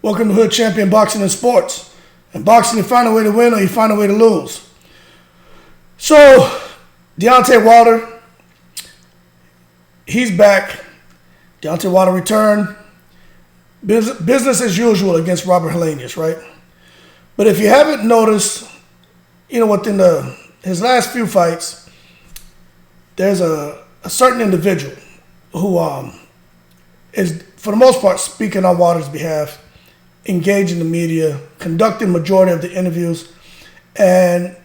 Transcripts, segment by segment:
Welcome to Hood Champion Boxing and Sports. In boxing, you find a way to win or you find a way to lose. So, Deontay Wilder, he's back. Deontay Wilder returned. Business as usual against Robert Helenius, right? But if you haven't noticed, within his last few fights, there's a certain individual who is, for the most part, speaking on Wilder's behalf, engaging the media, conducting majority of the interviews, and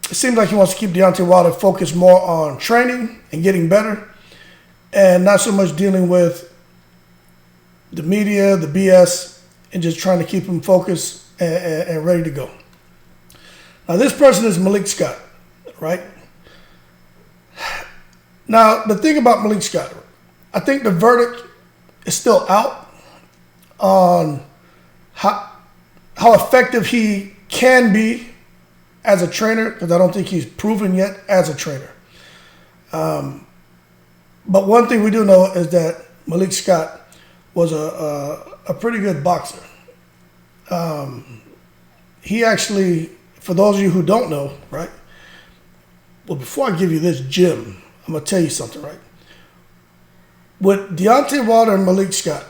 it seems like he wants to keep Deontay Wilder focused more on training and getting better, and not so much dealing with the media, the BS, and just trying to keep him focused and ready to go. Now, this person is Maik Scott, right? Now, the thing about Maik Scott, I think the verdict is still out on how effective he can be as a trainer, because I don't think he's proven yet as a trainer. But one thing we do know is that Maik Scott was a pretty good boxer. He actually, for those of you who don't know, right? Well, before I give you this gem, I'm going to tell you something, right? With Deontay Wilder and Maik Scott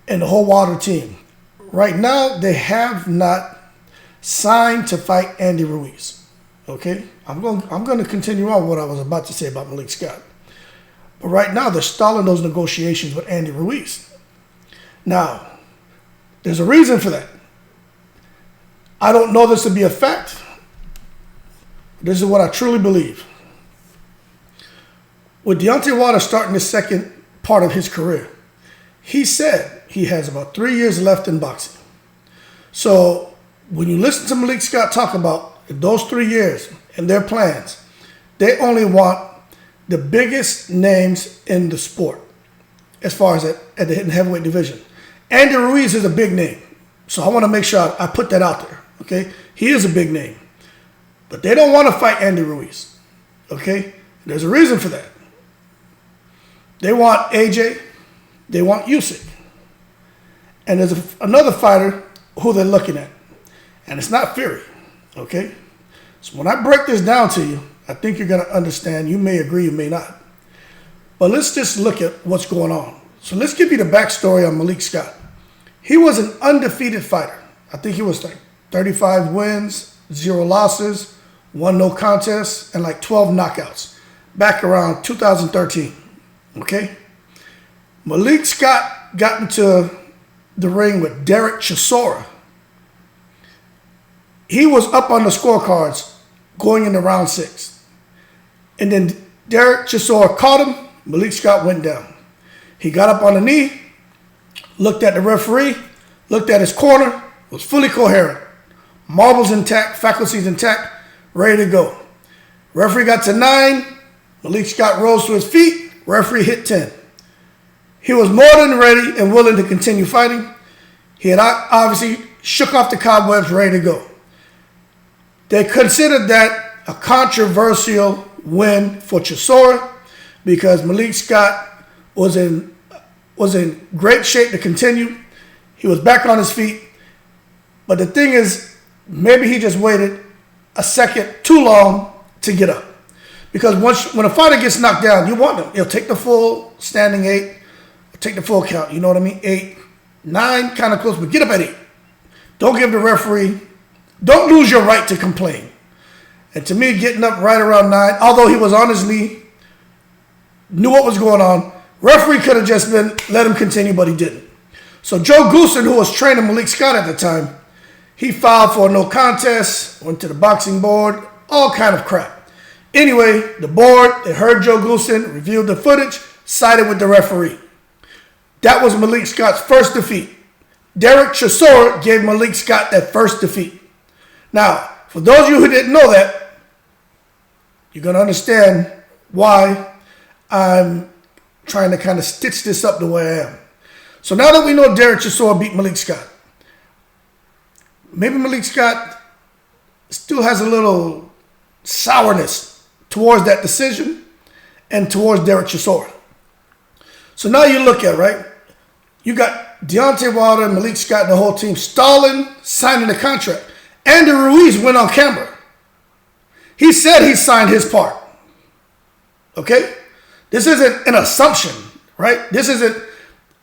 and the whole Wilder team, right now they have not signed to fight Andy Ruiz. Okay? I'm going to continue on what I was about to say about Maik Scott. But right now they're stalling those negotiations with Andy Ruiz. Now, there's a reason for that. I don't know this to be a fact. This is what I truly believe. With Deontay Wilder starting the second part of his career, he said he has about 3 years left in boxing. So when you listen to Maik Scott talk about those 3 years and their plans, they only want the biggest names in the sport as far as at the heavyweight division. Andy Ruiz is a big name, so I want to make sure I put that out there. Okay, he is a big name, but they don't want to fight Andy Ruiz. Okay, there's a reason for that. They want AJ, they want Usyk, and there's another fighter who they're looking at, and it's not Fury. Okay, so when I break this down to you, I think you're going to understand. You may agree, you may not, but let's just look at what's going on. So let's give you the backstory on Maik Scott. He was an undefeated fighter. I think he was like 35 wins, 0 losses, 1 no contest, and like 12 knockouts back around 2013. Okay? Maik Scott got into the ring with Derek Chisora. He was up on the scorecards going into round 6. And then Derek Chisora caught him. Maik Scott went down. He got up on the knee, looked at the referee, looked at his corner, was fully coherent. Marbles intact, faculties intact, ready to go. Referee got to 9. Maik Scott rose to his feet. Referee hit 10. He was more than ready and willing to continue fighting. He had obviously shook off the cobwebs, ready to go. They considered that a controversial win for Chisora because Maik Scott was in great shape to continue. He was back on his feet. But the thing is, maybe he just waited a second too long to get up. Because when a fighter gets knocked down, you want him. He'll take the full standing 8, take the full count. You know what I mean? 8, 9, kind of close, but get up at 8. Don't give the referee, don't lose your right to complain. And to me, getting up right around 9, although he was on his knee, knew what was going on, referee could have just let him continue, but he didn't. So Joe Goosen, who was training Maik Scott at the time, he filed for a no contest, went to the boxing board, all kind of crap. Anyway, the board, they heard Joe Goosen, reviewed the footage, sided with the referee. That was Maik Scott's first defeat. Derek Chisora gave Maik Scott that first defeat. Now, for those of you who didn't know that, you're going to understand why I'm trying to kind of stitch this up the way I am. So now that we know Derek Chisora beat Maik Scott, maybe Maik Scott still has a little sourness towards that decision and towards Derek Chisora. So now you look at, right, You got Deontay Wilder, Maik Scott, and the whole team stalling, signing the contract. Andy Ruiz went on camera. He said he signed his part. Okay? This isn't an assumption, right? This isn't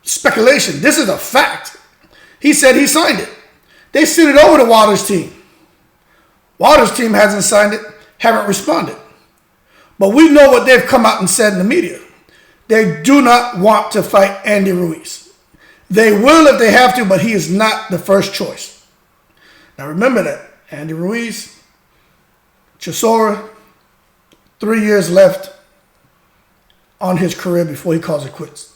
speculation. This is a fact. He said he signed it. They sent it over to Wilder's team. Wilder's team hasn't signed it, haven't responded. But we know what they've come out and said in the media. They do not want to fight Andy Ruiz. They will if they have to, but he is not the first choice. Now remember that. Andy Ruiz, Chisora, 3 years left on his career before he calls it quits.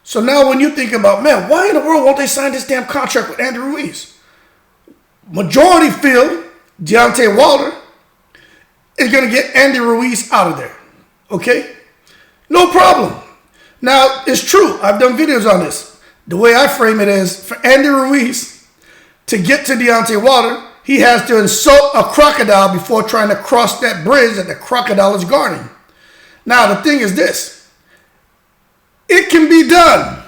So now when you think about, man, why in the world won't they sign this damn contract with Andy Ruiz? Majority feel Deontay Wilder is going to get Andy Ruiz out of there. Okay? No problem. Now, it's true. I've done videos on this. The way I frame it is, for Andy Ruiz to get to Deontay Wilder, he has to insult a crocodile before trying to cross that bridge that the crocodile is guarding. Now, the thing is this. It can be done.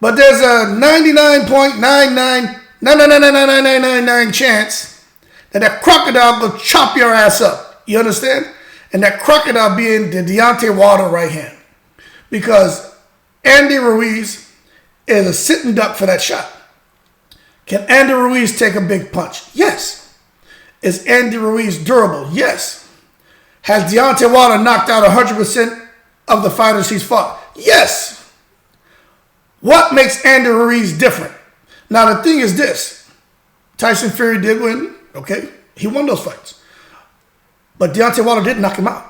But there's a 99.99999999 chance that that crocodile will chop your ass up. You understand? And that crocodile being the Deontay Wilder right hand. Because Andy Ruiz is a sitting duck for that shot. Can Andy Ruiz take a big punch? Yes. Is Andy Ruiz durable? Yes. Has Deontay Wilder knocked out 100% of the fighters he's fought? Yes. What makes Andy Ruiz different? Now, the thing is this. Tyson Fury did win. Okay. He won those fights. But Deontay Wilder didn't knock him out.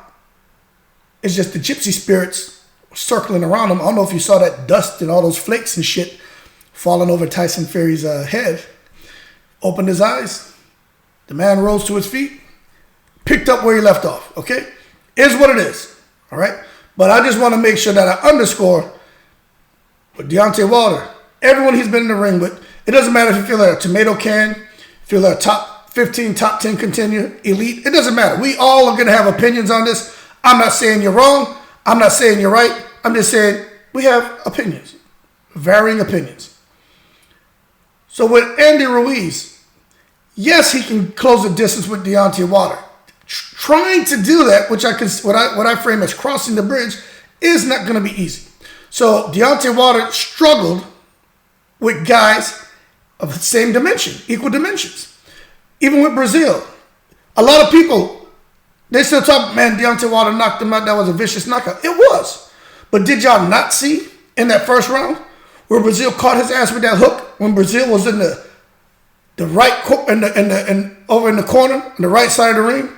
It's just the gypsy spirits circling around him. I don't know if you saw that dust and all those flakes and shit falling over Tyson Fury's head. Opened his eyes. The man rose to his feet. Picked up where he left off. Okay? Is what it is. All right? But I just want to make sure that I underscore with Deontay Wilder, everyone he's been in the ring with, it doesn't matter if you feel like a tomato can, if you're like a top 15, top 10 contender, elite. It doesn't matter. We all are going to have opinions on this. I'm not saying you're wrong. I'm not saying you're right. I'm just saying we have opinions, varying opinions. So with Andy Ruiz, yes, he can close the distance with Deontay Wilder. Trying to do that, which what I frame as crossing the bridge, is not going to be easy. So Deontay Wilder struggled with guys of the same dimension, equal dimensions. Even with Brazil, a lot of people, they still talk, man, Deontay Wilder knocked him out. That was a vicious knockout. It was. But did y'all not see in that first round where Brazil caught his ass with that hook when Brazil was in the right and over in the corner on the right side of the ring?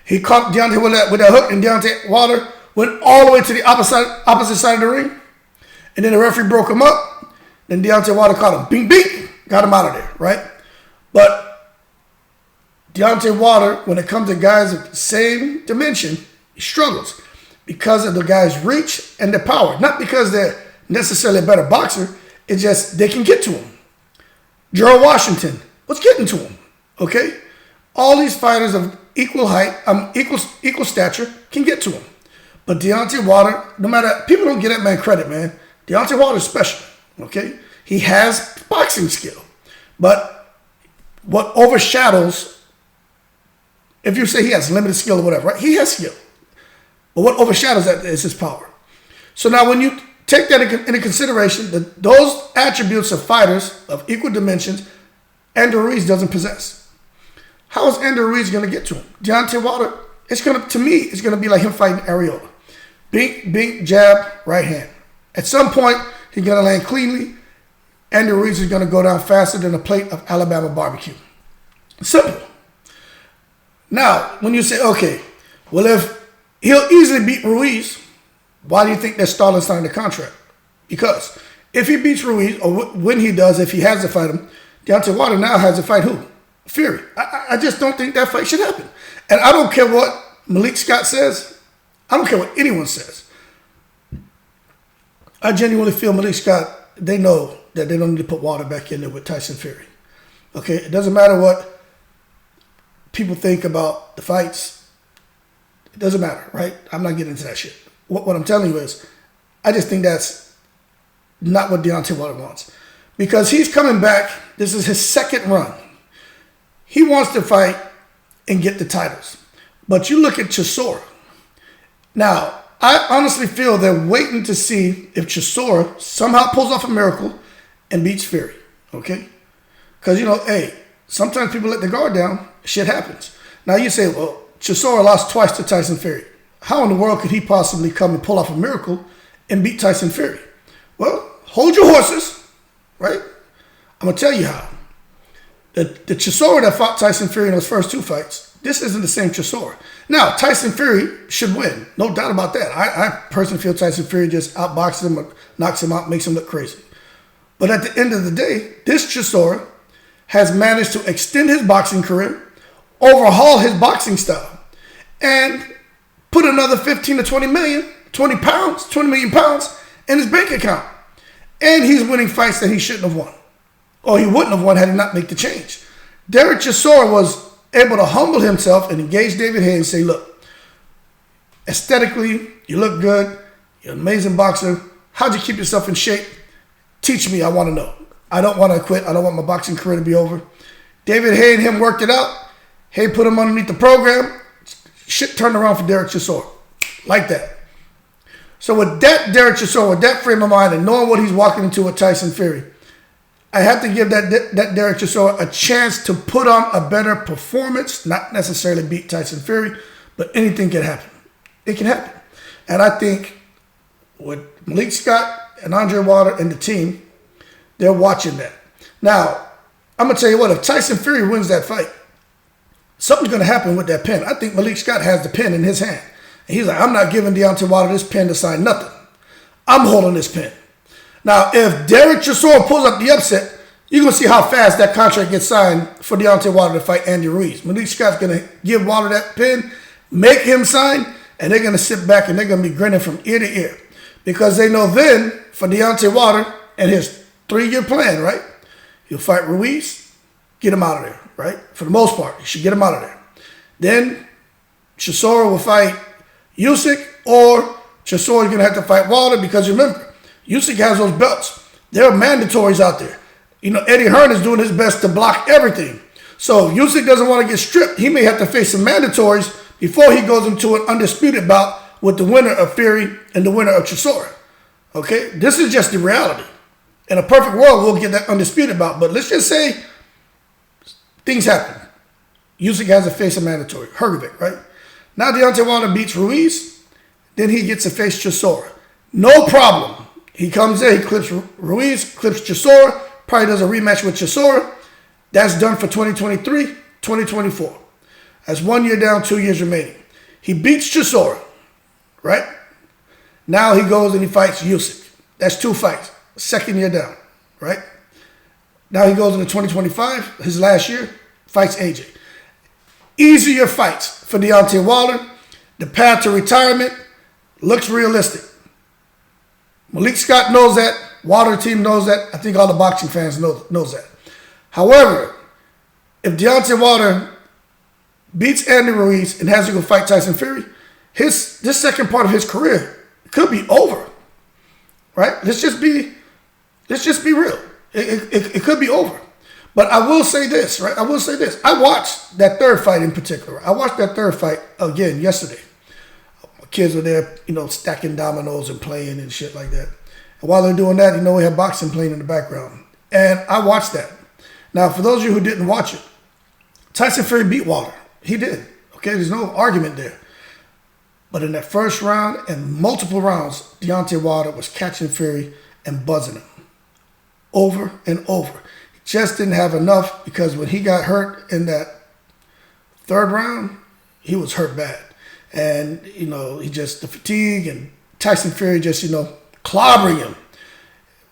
He caught Deontay with that hook, and Deontay Wilder went all the way to the opposite side of the ring. And then the referee broke him up. Then Deontay Wilder caught him. Bing, bing. Got him out of there, right? But Deontay Wilder, when it comes to guys of the same dimension, he struggles because of the guy's reach and the power. Not because they're necessarily a better boxer. It's just they can get to him. Gerald Washington was getting to him, okay? All these fighters of equal height, equal stature can get to him. But Deontay Wilder, no matter, people don't give that man credit, man. Deontay Wilder is special, okay? He has boxing skill. But what overshadows, if you say he has limited skill or whatever, right? He has skill. But what overshadows that is his power. So now when you take that into consideration, those attributes of fighters of equal dimensions, Andy Ruiz doesn't possess. How is Andy Ruiz going to get to him? Deontay Wilder, to me, it's going to be like him fighting Ariola. Bink, bink, jab, right hand. At some point, he's going to land cleanly. Andy Ruiz is going to go down faster than a plate of Alabama barbecue. Simple. Now, when you say, okay, well, if he'll easily beat Ruiz, why do you think they're stalling signing the contract? Because if he beats Ruiz, or when he does, if he has to fight him, Deontay Wilder now has to fight who? Fury. I just don't think that fight should happen. And I don't care what Maik Scott says. I don't care what anyone says. I genuinely feel Maik Scott, they know that they don't need to put Wilder back in there with Tyson Fury. Okay? It doesn't matter what people think about the fights. It doesn't matter, right? I'm not getting into that shit. What I'm telling you is, I just think that's not what Deontay Wilder wants. Because he's coming back. This is his second run. He wants to fight and get the titles. But you look at Chisora. Now, I honestly feel they're waiting to see if Chisora somehow pulls off a miracle and beats Fury. Okay? Because, hey, sometimes people let their guard down. Shit happens. Now you say, well, Chisora lost twice to Tyson Fury. How in the world could he possibly come and pull off a miracle and beat Tyson Fury? Well, hold your horses, right? I'm going to tell you how. The Chisora that fought Tyson Fury in those first two fights, this isn't the same Chisora. Now, Tyson Fury should win. No doubt about that. I personally feel Tyson Fury just outboxes him, or knocks him out, makes him look crazy. But at the end of the day, this Chisora has managed to extend his boxing career, overhaul his boxing style, and put another 15 to 20 million, 20 million pounds in his bank account. And he's winning fights that he shouldn't have won. Or he wouldn't have won had he not made the change. Derek Chisora was able to humble himself and engage David Haye and say, look, aesthetically, you look good. You're an amazing boxer. How'd you keep yourself in shape? Teach me. I want to know. I don't want to quit. I don't want my boxing career to be over. David Haye and him worked it out. Haye put him underneath the program. Shit turned around for Derek Chisora. Like that. So with that Derek Chisora, with that frame of mind and knowing what he's walking into with Tyson Fury, I have to give that Derek Chisora a chance to put on a better performance, not necessarily beat Tyson Fury, but anything can happen. It can happen. And I think with Maik Scott and Andre Wilder and the team, they're watching that. Now, I'm going to tell you what, if Tyson Fury wins that fight, something's going to happen with that pen. I think Maik Scott has the pen in his hand. And he's like, I'm not giving Deontay Wilder this pen to sign nothing. I'm holding this pen. Now, if Derek Chisora pulls up the upset, you're going to see how fast that contract gets signed for Deontay Wilder to fight Andy Ruiz. Maik Scott's going to give Wilder that pen, make him sign, and they're going to sit back and they're going to be grinning from ear to ear. Because they know then, for Deontay Wilder and his 3-year plan, right? He'll fight Ruiz, get him out of there, right? For the most part, he should get him out of there. Then Chisora will fight Usyk, or Chisora is going to have to fight Wilder, because remember, Usyk has those belts. There are mandatories out there. Eddie Hearn is doing his best to block everything. So if Usyk doesn't want to get stripped, he may have to face some mandatories before he goes into an undisputed bout with the winner of Fury and the winner of Chisora. Okay? This is just the reality. In a perfect world, we'll get that undisputed bout. But let's just say things happen. Usyk has to face a mandatory. Hrgovic, right? Now Deontay Wilder beats Ruiz. Then he gets to face Chisora. No problem. He comes there, he clips Ruiz, clips Chisora, probably does a rematch with Chisora. That's done for 2023, 2024. That's 1 year down, 2 years remaining. He beats Chisora, right? Now he goes and he fights Usyk. That's 2 fights, second year down, right? Now he goes into 2025, his last year, fights AJ. Easier fights for Deontay Wilder. The path to retirement looks realistic. Maik Scott knows that. Wilder team knows that. I think all the boxing fans knows that. However, if Deontay Wilder beats Andy Ruiz and has to go fight Tyson Fury, this second part of his career could be over. Right? Let's just be real. It could be over. But I will say this, right? I will say this. I watched that third fight in particular. I watched that third fight again yesterday. My kids were there, stacking dominoes and playing and shit like that. And while they're doing that, we have boxing playing in the background. And I watched that. Now, for those of you who didn't watch it, Tyson Fury beat Wilder. He did. Okay, there's no argument there. But in that first round and multiple rounds, Deontay Wilder was catching Fury and buzzing him over and over. He just didn't have enough, because when he got hurt in that third round, he was hurt bad. And, the fatigue, and Tyson Fury just, clobbering him.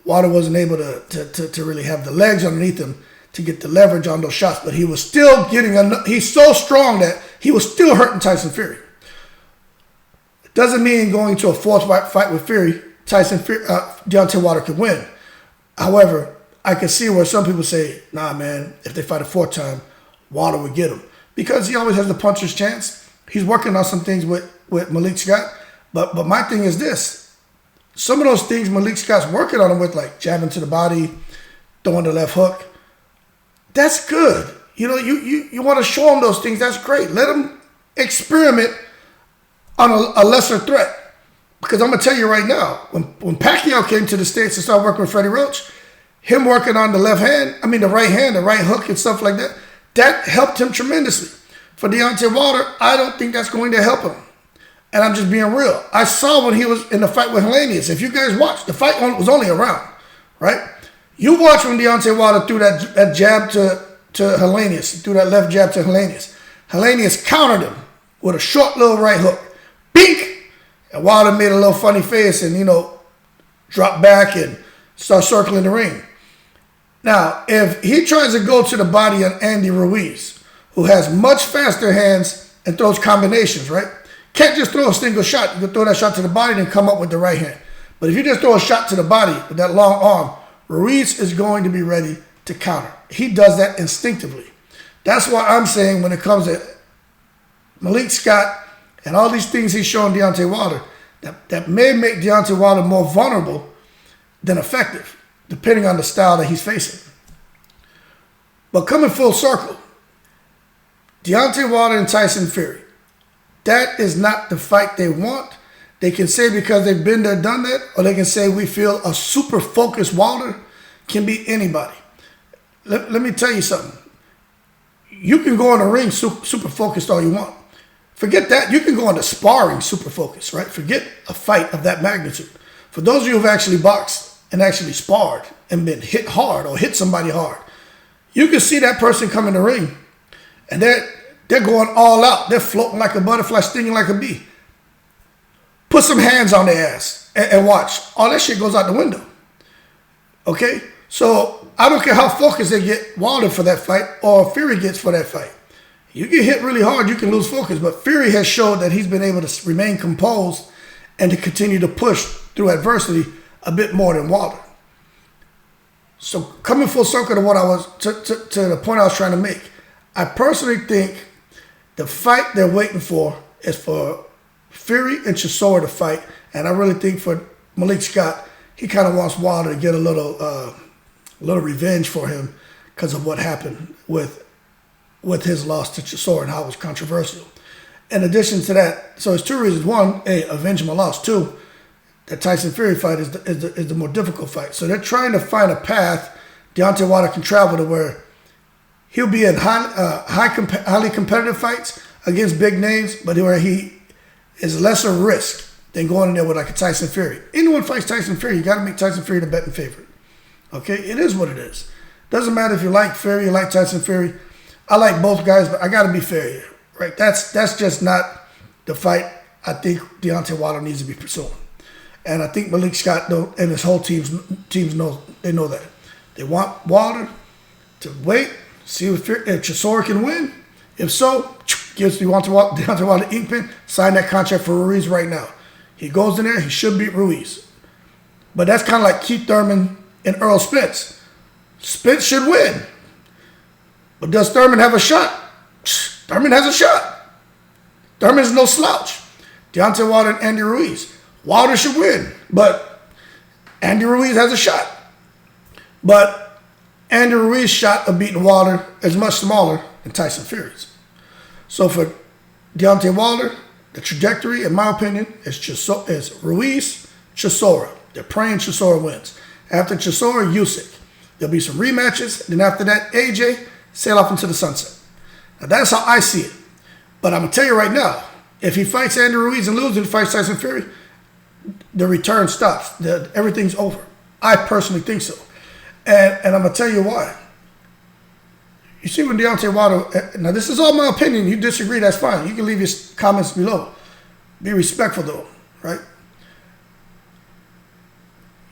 Wilder wasn't able to really have the legs underneath him to get the leverage on those shots, but he was still getting enough. He's so strong that he was still hurting Tyson Fury. It doesn't mean going to a fourth fight with Fury, Deontay Wilder could win. However, I can see where some people say, nah, man, if they fight a fourth time, Wilder would get him. Because he always has the puncher's chance. He's working on some things with Maik Scott. But my thing is this. some of those things Maik Scott's working on him with, like jabbing to the body, throwing the left hook, that's good. You know, you want to show him those things. That's great. Let him experiment on a lesser threat. Because I'm going to tell you right now, when Pacquiao came to the States and started working with Freddie Roach, him working on the right hand, the right hook and stuff like that, that helped him tremendously. For Deontay Wilder, I don't think that's going to help him. And I'm just being real. I saw when he was in the fight with Helenius. If you guys watched, the fight was only a round, right? You watch when Deontay Wilder threw that jab to Helenius. He threw that left jab to Helenius. Helenius countered him with a short little right hook. Bink! And Wilder made a little funny face and, dropped back and start circling the ring. Now, if he tries to go to the body of Andy Ruiz, who has much faster hands and throws combinations, right? Can't just throw a single shot. You can throw that shot to the body and come up with the right hand. But if you just throw a shot to the body with that long arm, Ruiz is going to be ready to counter. He does that instinctively. That's why I'm saying when it comes to Maik Scott and all these things he's showing Deontay Wilder, that may make Deontay Wilder more vulnerable than effective, depending on the style that he's facing. But coming full circle, Deontay Wilder and Tyson Fury, that is not the fight they want. They can say because they've been there, done that, or they can say we feel a super focused Wilder can beat anybody. Let me tell you something. You can go in the ring super focused all you want. Forget that. You can go into sparring super focused, right? Forget a fight of that magnitude. For those of you who have actually boxed and actually sparred and been hit hard or hit somebody hard, you can see that person come in the ring and they're going all out. They're floating like a butterfly, stinging like a bee. Put some hands on their ass and watch. All that shit goes out the window. Okay? So I don't care how focused they get Wilder for that fight or Fury gets for that fight. You get hit really hard, you can lose focus. But Fury has showed that he's been able to remain composed and to continue to push through adversity a bit more than Wilder. So coming full circle to what I was to the point I was trying to make, I personally think the fight they're waiting for is for Fury and Chisora to fight, and I really think for Maik Scott, he kind of wants Wilder to get a little revenge for him because of what happened with his loss to Chisora and how it was controversial. In addition to that, so it's two reasons. One, avenge my loss. Two, the Tyson Fury fight is the more difficult fight. So they're trying to find a path Deontay Wilder can travel to where he'll be in highly competitive fights against big names, but where he is lesser risk than going in there with like a Tyson Fury. Anyone fights Tyson Fury, you got to make Tyson Fury the betting favorite. Okay, it is what it is. Doesn't matter if you like Fury, you like Tyson Fury. I like both guys, but I got to be fair here, right? That's just not the fight I think Deontay Wilder needs to be pursuing. And I think Maik Scott and his whole teams know that. They want Wilder to wait, see if Chisora can win. If so, gives Deontay Wilder the ink pen, sign that contract for Ruiz right now. He goes in there, he should beat Ruiz. But that's kind of like Keith Thurman and Earl Spence. Spence should win. But does Thurman have a shot? Thurman has a shot. Thurman is no slouch. Deontay Wilder and Andy Ruiz. Wilder should win, but Andy Ruiz has a shot. But Andy Ruiz's shot of beating Wilder is much smaller than Tyson Fury's. So for Deontay Wilder, the trajectory, in my opinion, is Ruiz, Chisora. They're praying Chisora wins. After Chisora, Usyk. There'll be some rematches. Then after that, AJ, sail off into the sunset. Now that's how I see it. But I'm going to tell you right now, if he fights Andy Ruiz and loses and fights Tyson Fury, the return stops. Everything's over. I personally think so. And I'm going to tell you why. You see when Deontay Wilder, now this is all my opinion. You disagree, that's fine. You can leave your comments below. Be respectful though, right?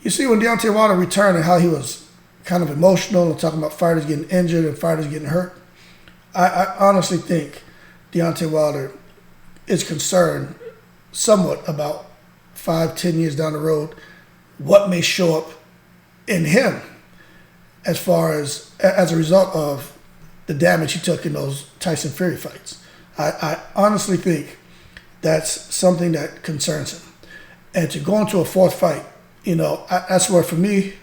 You see when Deontay Wilder returned and how he was kind of emotional and talking about fighters getting injured and fighters getting hurt. I honestly think Deontay Wilder is concerned somewhat about 5-10 years down the road what may show up in him as far as a result of the damage he took in those Tyson Fury fights. I honestly think that's something that concerns him. And to go into a fourth fight, that's where for me,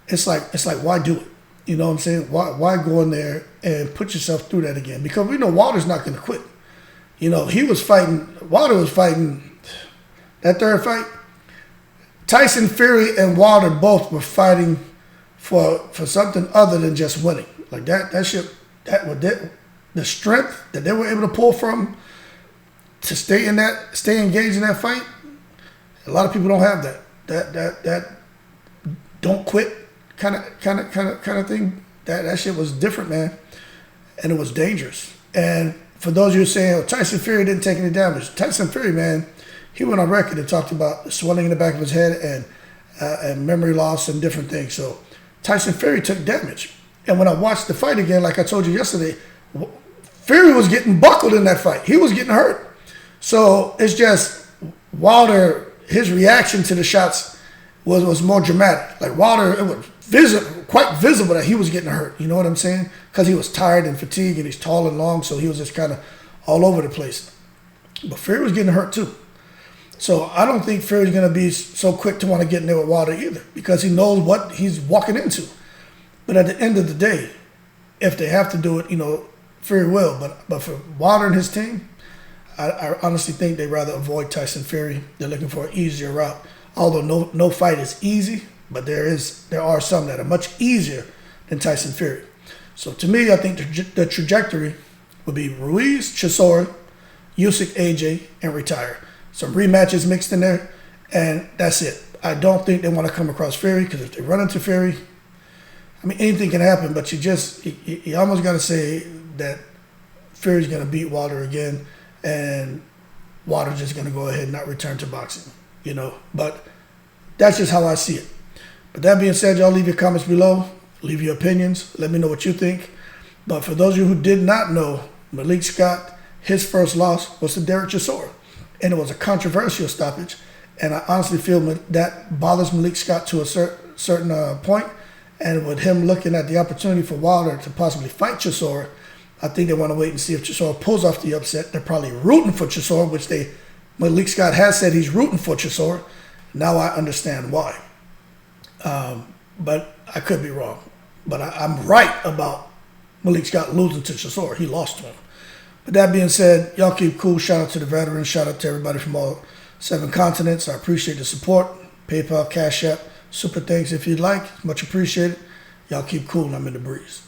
it's like why do it? You know what I'm saying? Why go in there and put yourself through that again? Because we know Wilder's not going to quit. Wilder was fighting that third fight. Tyson Fury and Wilder both were fighting for something other than just winning. Like that shit, the strength that they were able to pull from to stay engaged in that fight. A lot of people don't have that. That don't quit kind of thing. That shit was different, man, and it was dangerous. And for those of you saying, Tyson Fury didn't take any damage, Tyson Fury, man, he went on record and talked about the swelling in the back of his head and memory loss and different things. So Tyson Fury took damage. And when I watched the fight again, like I told you yesterday, Fury was getting buckled in that fight. He was getting hurt. So it's just Wilder, his reaction to the shots was more dramatic. Like Wilder, it was quite visible that he was getting hurt. You know what I'm saying? Because he was tired and fatigued, and he's tall and long, so he was just kind of all over the place. But Fury was getting hurt too. So I don't think Fury's going to be so quick to want to get in there with Wilder either, because he knows what he's walking into. But at the end of the day, if they have to do it, Fury will. But for Wilder and his team, I honestly think they'd rather avoid Tyson Fury. They're looking for an easier route. Although no fight is easy, but there are some that are much easier than Tyson Fury. So to me, I think the trajectory would be Ruiz, Chisora, Usyk, AJ, and retire. Some rematches mixed in there, and that's it. I don't think they want to come across Fury, because if they run into Fury, anything can happen, but you almost got to say that Fury's going to beat Wilder again, and Wilder's just going to go ahead and not return to boxing, But that's just how I see it. But that being said, y'all leave your comments below. Leave your opinions. Let me know what you think. But for those of you who did not know, Maik Scott, his first loss was to Derek Chisora. And it was a controversial stoppage. And I honestly feel that bothers Maik Scott to a certain point. And with him looking at the opportunity for Wilder to possibly fight Chisora, I think they want to wait and see if Chisora pulls off the upset. They're probably rooting for Chisora, which Maik Scott has said he's rooting for Chisora. Now I understand why. But I could be wrong. But I'm right about Maik Scott losing to Chisora. He lost to him. But that being said, y'all keep cool. Shout out to the veterans. Shout out to everybody from all 7 continents. I appreciate the support. PayPal, Cash App, super thanks if you'd like. Much appreciated. Y'all keep cool. I'm in the breeze.